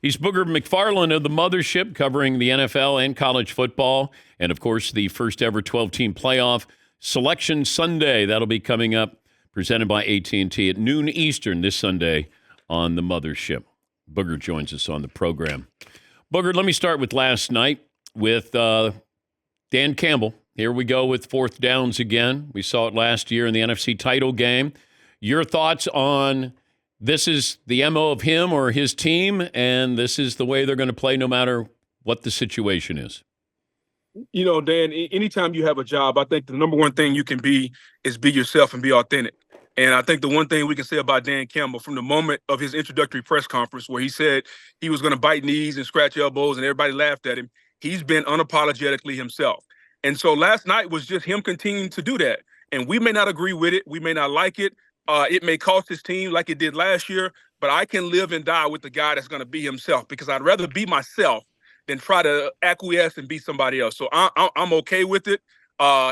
He's Booger McFarland of the Mothership, covering the NFL and college football. And, of course, the first ever 12-team playoff Selection Sunday. That'll be coming up, presented by AT&T at noon Eastern this Sunday on the Mothership. Booger joins us on the program. Booger, let me start with last night with Dan Campbell. Here we go with fourth downs again. We saw it last year in the NFC title game. Your thoughts on this is the MO of him or his team, and this is the way they're going to play no matter what the situation is? You know, Dan, anytime you have a job, I think the number one thing you can be is be yourself and be authentic. And I think the one thing we can say about Dan Campbell from the moment of his introductory press conference where he said he was going to bite knees and scratch elbows and everybody laughed at him, he's been unapologetically himself. And so last night was just him continuing to do that. And we may not agree with it. We may not like it. It may cost his team like it did last year, but I can live and die with the guy that's going to be himself because I'd rather be myself than try to acquiesce and be somebody else. So I'm okay with it.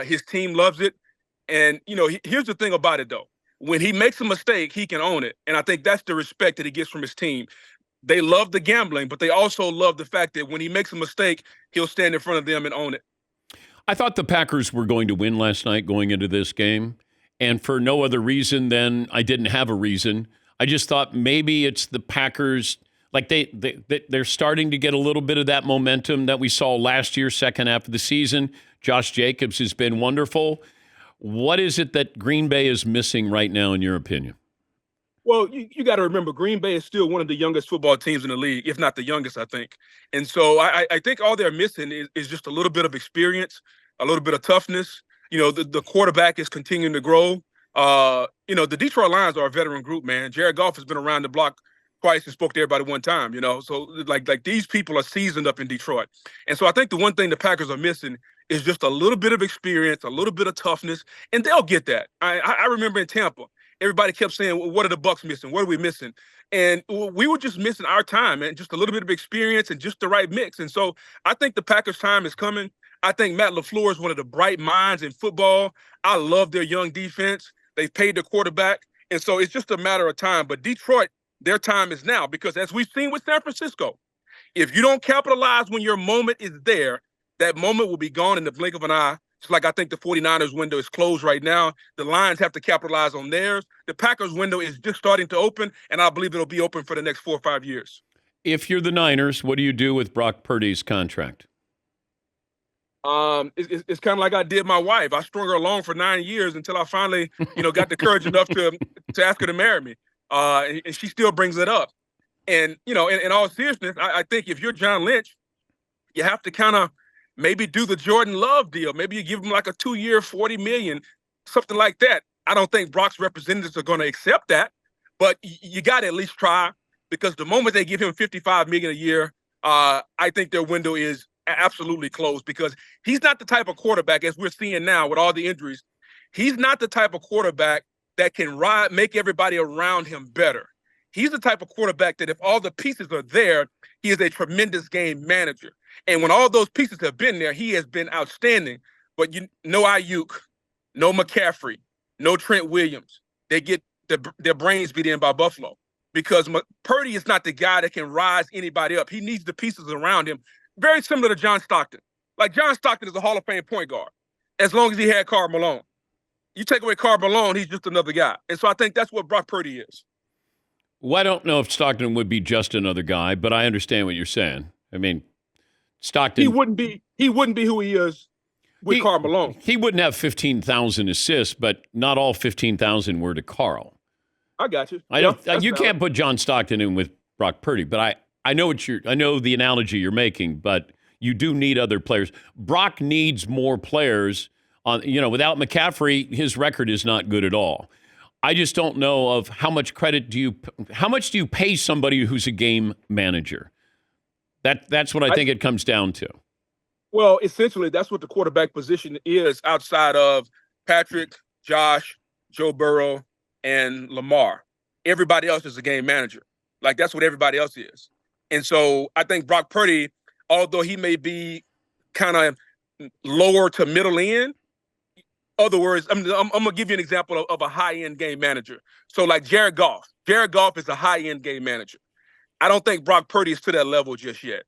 His team loves it. And, you know, here's the thing about it, though. When he makes a mistake, he can own it. And I think that's the respect that he gets from his team. They love the gambling, but they also love the fact that when he makes a mistake, he'll stand in front of them and own it. I thought the Packers were going to win last night going into this game, and for no other reason than I didn't have a reason. I just thought maybe it's the Packers, like they're starting to get a little bit of that momentum that we saw last year, second half of the season. Josh Jacobs has been wonderful. What is it that Green Bay is missing right now, in your opinion? Well, you got to remember, Green Bay is still one of the youngest football teams in the league, if not the youngest, I think. And so I think all they're missing is just a little bit of experience, a little bit of toughness. You know, the quarterback is continuing to grow. You know, the Detroit Lions are a veteran group, man. Jared Goff has been around the block twice and spoke to everybody one time, you know. So, like these people are seasoned up in Detroit. And so I think the one thing the Packers are missing is just a little bit of experience, a little bit of toughness, and they'll get that. I remember in Tampa, everybody kept saying, well, what are the Bucs missing? What are we missing? And we were just missing our time, and just a little bit of experience and just the right mix. And so I think the Packers' time is coming. I think Matt LaFleur is one of the bright minds in football. I love their young defense. They've paid the quarterback. And so it's just a matter of time. But Detroit, their time is now, because as we've seen with San Francisco, if you don't capitalize when your moment is there, that moment will be gone in the blink of an eye. It's like I think the 49ers window is closed right now. The Lions have to capitalize on theirs. The Packers window is just starting to open, and I believe it'll be open for the next 4 or 5 years. If you're the Niners, what do you do with Brock Purdy's contract? It's kind of like I did my wife. I strung her along for 9 years until I finally, got the courage enough to ask her to marry me. And she still brings it up. And, in all seriousness, I think if you're John Lynch, you have to kind of maybe do the Jordan Love deal. Maybe you give him like a 2-year, $40 million, something like that. I don't think Brock's representatives are going to accept that, but you got to at least try, because the moment they give him $55 million a year, I think their window is absolutely closed, because he's not the type of quarterback, as we're seeing now with all the injuries, he's not the type of quarterback that can make everybody around him better. He's the type of quarterback that if all the pieces are there, he is a tremendous game manager. And when all those pieces have been there, he has been outstanding. But no Ayuk, no McCaffrey, no Trent Williams. They get their brains beat in by Buffalo, because Purdy is not the guy that can rise anybody up. He needs the pieces around him. Very similar to John Stockton. Like, John Stockton is a Hall of Fame point guard, as long as he had Karl Malone. You take away Karl Malone, he's just another guy. And so I think that's what Brock Purdy is. Well, I don't know if Stockton would be just another guy, but I understand what you're saying. I mean, Stockton... He wouldn't be who he is with Karl Malone. He wouldn't have 15,000 assists, but not all 15,000 were to Karl. I got you. You can't put John Stockton in with Brock Purdy, but I know I know the analogy you're making, but you do need other players. Brock needs more players. Without McCaffrey, his record is not good at all. I just don't know of how much do you pay somebody who's a game manager? That's what I think it comes down to. Well, essentially, that's what the quarterback position is outside of Patrick, Josh, Joe Burrow, and Lamar. Everybody else is a game manager. Like, that's what everybody else is. And so I think Brock Purdy, although he may be kind of lower to middle end, other words, I'm going to give you an example of a high-end game manager. So like Jared Goff. Jared Goff is a high-end game manager. I don't think Brock Purdy is to that level just yet.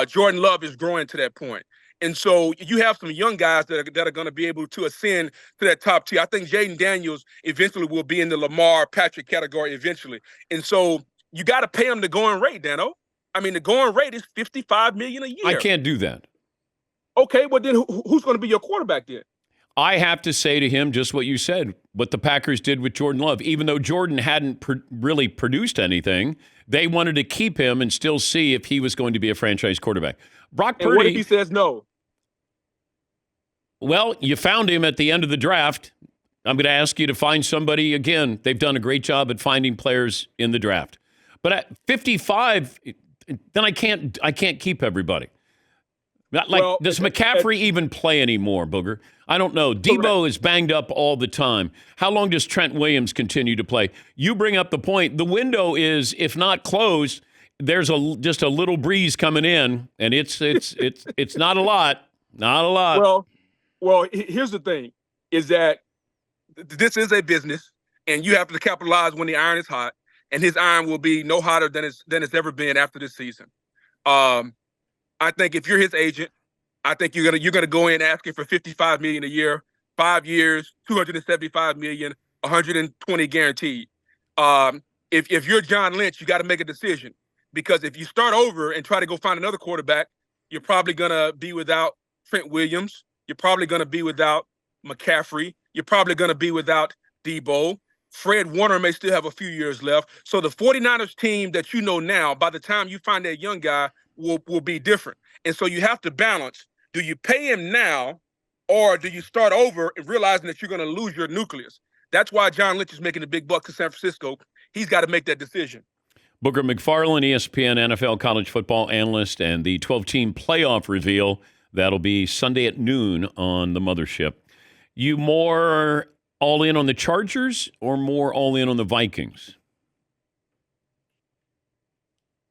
Jordan Love is growing to that point. And so you have some young guys that are going to be able to ascend to that top tier. I think Jaden Daniels eventually will be in the Lamar Patrick category eventually. And so you got to pay him the going rate, Dano. I mean, the going rate is $55 million a year. I can't do that. Okay, well then who's going to be your quarterback then? I have to say to him just what you said, what the Packers did with Jordan Love. Even though Jordan hadn't really produced anything, they wanted to keep him and still see if he was going to be a franchise quarterback. Brock Purdy. And what if he says no? Well, you found him at the end of the draft. I'm going to ask you to find somebody again. They've done a great job at finding players in the draft. But at 55, then I can't keep everybody. Does McCaffrey even play anymore, Booger? I don't know. Debo is banged up all the time. How long does Trent Williams continue to play? You bring up the point. The window is, if not closed, there's just a little breeze coming in, and it's not a lot. Not a lot. Well, here's the thing, is that this is a business, and you have to capitalize when the iron is hot, and his iron will be no hotter than it's ever been after this season. I think if you're his agent, I think you're gonna go in asking for $55 million a year, 5 years, $275 million, 120 guaranteed. If you're John Lynch, you got to make a decision, because if you start over and try to go find another quarterback, you're probably gonna be without Trent Williams. You're probably going to be without McCaffrey. You're probably going to be without Debo. Fred Warner may still have a few years left. So the 49ers team that you know now, by the time you find that young guy, will be different. And so you have to balance. Do you pay him now, or do you start over and realizing that you're going to lose your nucleus? That's why John Lynch is making the big bucks in San Francisco. He's got to make that decision. Booger McFarland, ESPN NFL college football analyst, and the 12-team playoff reveal. That'll be Sunday at noon on the mothership. You more all in on the Chargers or more all in on the Vikings?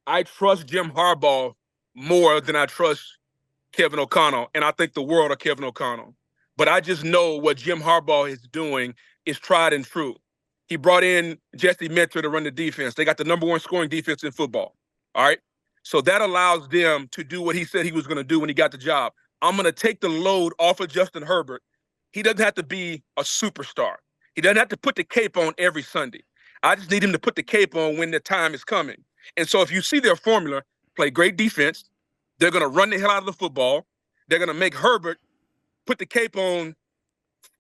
I trust Jim Harbaugh more than I trust Kevin O'Connell, and I think the world of Kevin O'Connell. But I just know what Jim Harbaugh is doing is tried and true. He brought in Jesse Mentor to run the defense. They got the number one scoring defense in football. All right? So that allows them to do what he said he was going to do when he got the job. I'm going to take the load off of Justin Herbert. He doesn't have to be a superstar. He doesn't have to put the cape on every Sunday. I just need him to put the cape on when the time is coming. And so if you see their formula, play great defense, they're going to run the hell out of the football. They're going to make Herbert put the cape on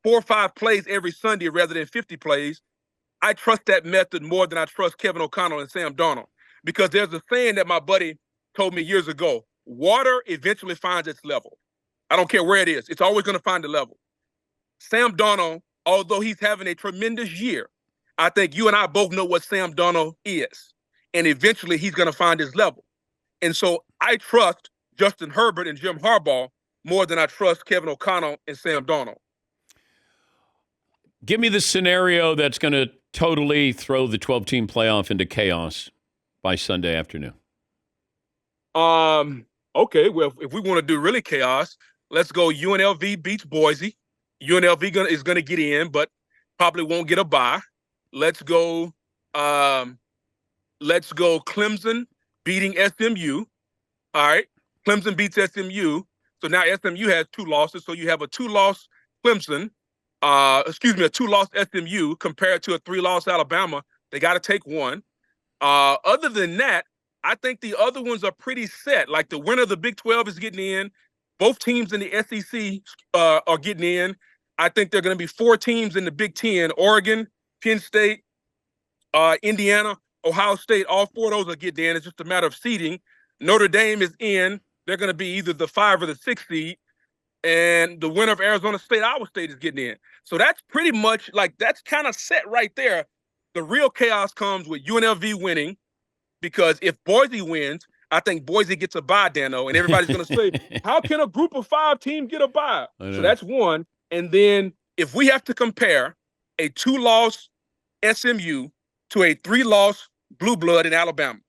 4 or 5 plays every Sunday rather than 50 plays. I trust that method more than I trust Kevin O'Connell and Sam Darnold. Because there's a saying that my buddy told me years ago: water eventually finds its level. I don't care where it is. It's always going to find a level. Sam Darnold, although he's having a tremendous year, I think you and I both know what Sam Darnold is. And eventually he's going to find his level. And so I trust Justin Herbert and Jim Harbaugh more than I trust Kevin O'Connell and Sam Darnold. Give me the scenario that's going to totally throw the 12-team playoff into chaos by Sunday afternoon. Okay, well, if we want to do really chaos, let's go UNLV beats Boise. UNLV is going to get in, but probably won't get a bye. Let's go Clemson beating SMU. All right, Clemson beats SMU. So now SMU has 2 losses. So you have a 2-loss Clemson, a 2-loss SMU compared to a 3-loss Alabama. They got to take one. Other than that, I think the other ones are pretty set. Like the winner of the Big 12 is getting in. Both teams in the SEC are getting in. I think there are going to be 4 teams in the Big 10: Oregon, Penn State, Indiana, Ohio State. All 4 of those are getting in. It's just a matter of seeding. Notre Dame is in. They're going to be either the 5 or the 6 seed. And the winner of Arizona State, Iowa State is getting in. So that's pretty much that's kind of set right there. The real chaos comes with UNLV winning, because if Boise wins, I think Boise gets a bye, Dano, and everybody's going to say, how can a group of 5 team get a bye? So that's one. And then if we have to compare a 2-loss SMU to a 3-loss Blue Blood in Alabama,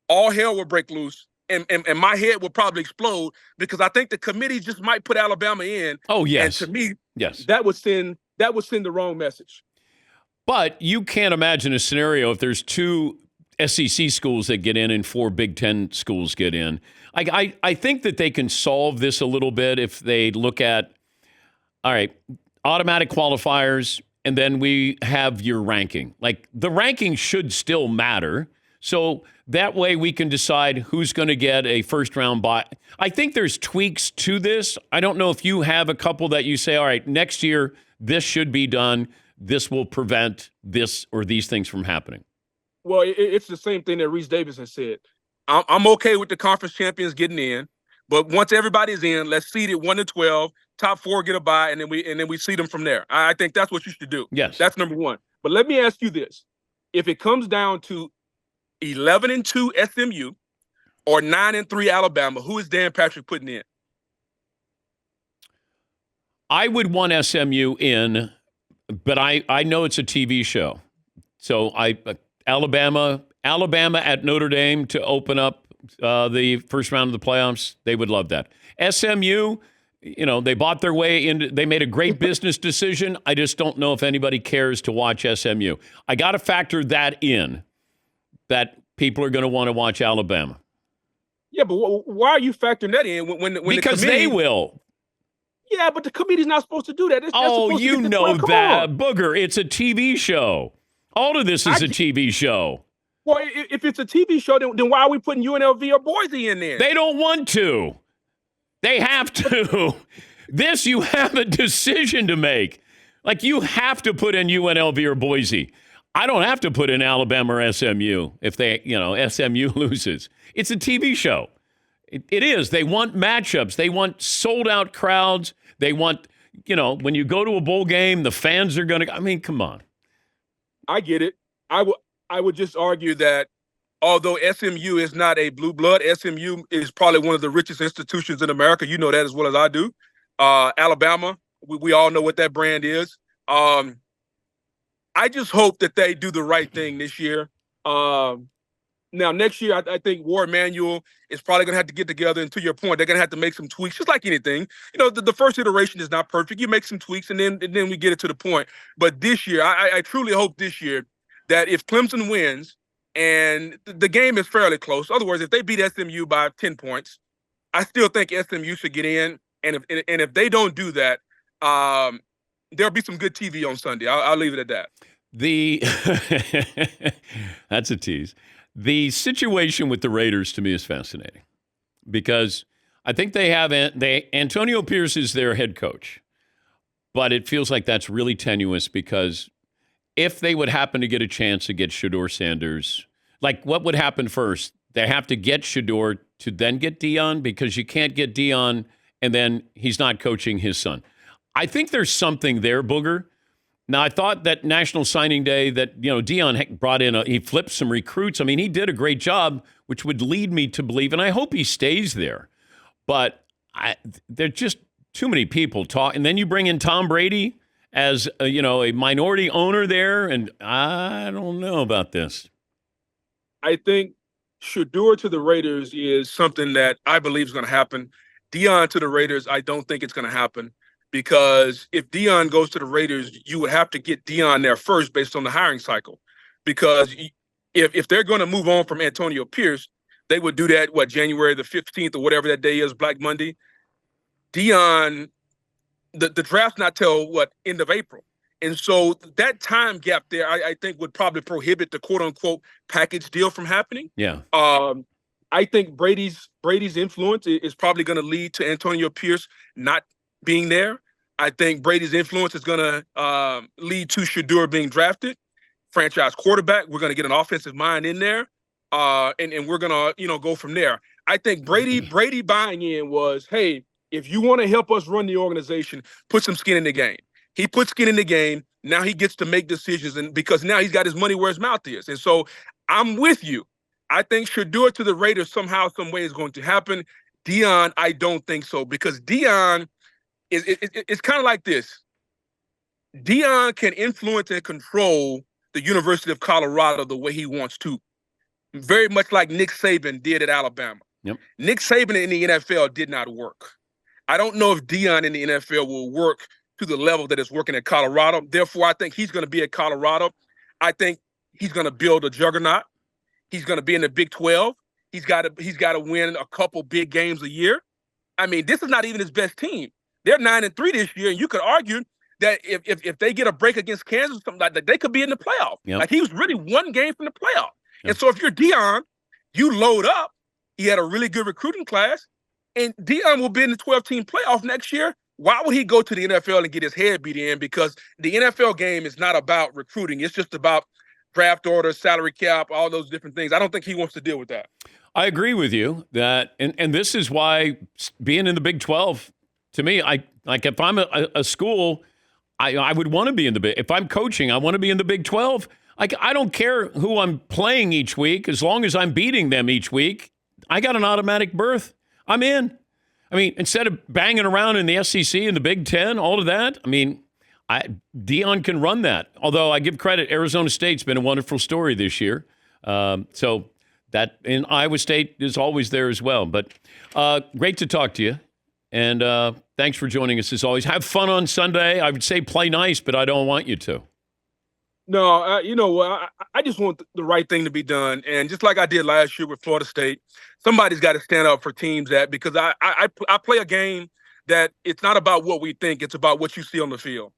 all hell will break loose. And my head will probably explode, because I think the committee just might put Alabama in. Oh, yes. And to me, yes, that would send the wrong message. But you can't imagine a scenario if there's 2 SEC schools that get in and 4 Big Ten schools get in. I think that they can solve this a little bit if they look at, all right, automatic qualifiers, and then we have your ranking. Like, the ranking should still matter. So that way we can decide who's going to get a first-round bye. I think there's tweaks to this. I don't know if you have a couple that you say, all right, next year this should be done. This will prevent this or these things from happening. Well, it's the same thing that Reese Davis has said. I'm okay with the conference champions getting in, but once everybody's in, let's seed it 1 to 12. Top 4 get a bye, and then we seed them from there. I think that's what you should do. Yes, that's number one. But let me ask you this: if it comes down to 11-2 SMU or 9-3 Alabama, who is Dan Patrick putting in? I would want SMU in, but I know it's a TV show, so Alabama at Notre Dame to open up the first round of the playoffs. They would love that. SMU, they bought their way into. They made a great business decision. I just don't know if anybody cares to watch SMU. I got to factor that in, that people are going to want to watch Alabama. Yeah, but why are you factoring that in when because the committee, they will. Yeah, but the committee's not supposed to do that. You know that, Booger. It's a TV show. All of this is a TV show. Well, if it's a TV show, then why are we putting UNLV or Boise in there? They don't want to. They have to. You have a decision to make. Like, you have to put in UNLV or Boise. I don't have to put in Alabama or SMU if SMU loses. It's a TV show. It is. They want matchups. They want sold-out crowds. They want, when you go to a bowl game, the fans are going to, come on. I get it. I would just argue that although SMU is not a blue blood, SMU is probably one of the richest institutions in America. You know that as well as I do. Alabama, we all know what that brand is. I just hope that they do the right thing this year. Now, next year, I think War Emanuel is probably going to have to get together. And to your point, they're going to have to make some tweaks, just like anything. The first iteration is not perfect. You make some tweaks, and then we get it to the point. But this year, I truly hope this year that if Clemson wins, and the game is fairly close, in other words, if they beat SMU by 10 points, I still think SMU should get in. And if they don't do that, there'll be some good TV on Sunday. I'll leave it at that. That's a tease. The situation with the Raiders to me is fascinating because I think Antonio Pierce is their head coach, but it feels like that's really tenuous because if they would happen to get a chance to get Shedeur Sanders, like, what would happen first? They have to get Shedeur to then get Deion, because you can't get Deion and then he's not coaching his son. I think there's something there, Booger. Now, I thought that National Signing Day that, Deion brought in, he flipped some recruits. He did a great job, which would lead me to believe, and I hope he stays there. But there's just too many people talk. And then you bring in Tom Brady as, a minority owner there, and I don't know about this. I think Shedeur to the Raiders is something that I believe is going to happen. Deion to the Raiders, I don't think it's going to happen. Because if Deion goes to the Raiders, you would have to get Deion there first based on the hiring cycle. Because if they're going to move on from Antonio Pierce, they would do that, January the 15th or whatever that day is, Black Monday. Deion, the draft's not till, end of April. And so that time gap there, I think, would probably prohibit the quote-unquote package deal from happening. Yeah. I think Brady's influence is probably going to lead to Antonio Pierce not being there. I think Brady's influence is going to lead to Shedeur being drafted, franchise quarterback. We're going to get an offensive mind in there, and we're going to go from there. I think Brady buying in was, hey, if you want to help us run the organization, put some skin in the game. He put skin in the game. Now he gets to make decisions, and because now he's got his money where his mouth is. And so I'm with you. I think Shedeur to the Raiders somehow, some way is going to happen. Deion, I don't think so, because Deion, it's kind of like this. Deion can influence and control the University of Colorado the way he wants to, very much like Nick Saban did at Alabama. Yep. Nick Saban in the NFL did not work. I don't know if Deion in the NFL will work to the level that it's working at Colorado. Therefore, I think he's going to be at Colorado. I think he's going to build a juggernaut. He's going to be in the Big 12. He's got to win a couple big games a year. I mean, this is not even his best team. They're 9-3 this year, and you could argue that if they get a break against Kansas or something like that, they could be in the playoff. Yep. Like, he was really one game from the playoff. Yep. And so if you're Deion, you load up. He had a really good recruiting class, and Deion will be in the 12-team playoff next year. Why would he go to the NFL and get his head beat in? Because the NFL game is not about recruiting. It's just about draft orders, salary cap, all those different things. I don't think he wants to deal with that. I agree with you that, and this is why being in the Big 12, to me, if I'm a school, I would want to be in the Big. If I'm coaching, I want to be in the Big 12. I don't care who I'm playing each week, as long as I'm beating them each week. I got an automatic berth. I'm in. I mean, instead of banging around in the SEC and the Big 10, all of that, I mean, Deion can run that. Although I give credit, Arizona State's been a wonderful story this year. So that in Iowa State is always there as well. But great to talk to you. And thanks for joining us as always. Have fun on Sunday. I would say play nice, but I don't want you to. No, you know what? I just want the right thing to be done. And just like I did last year with Florida State, somebody's got to stand up for teams because I play a game that it's not about what we think. It's about what you see on the field.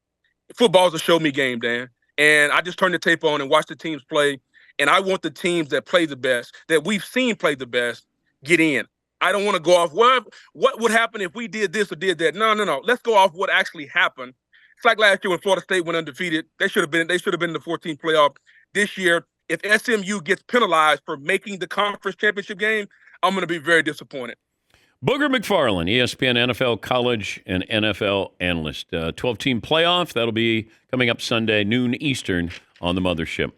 Football's a show me game, Dan. And I just turn the tape on and watch the teams play. And I want the teams that play the best, that we've seen play the best, get in. I don't want to go off, well, what would happen if we did this or did that? No. Let's go off what actually happened. It's like last year when Florida State went undefeated. They should have been in the 14th playoff. This year, if SMU gets penalized for making the conference championship game, I'm going to be very disappointed. Booger McFarland, ESPN NFL college and NFL analyst. 12-team playoff. That'll be coming up Sunday, noon Eastern on the Mothership.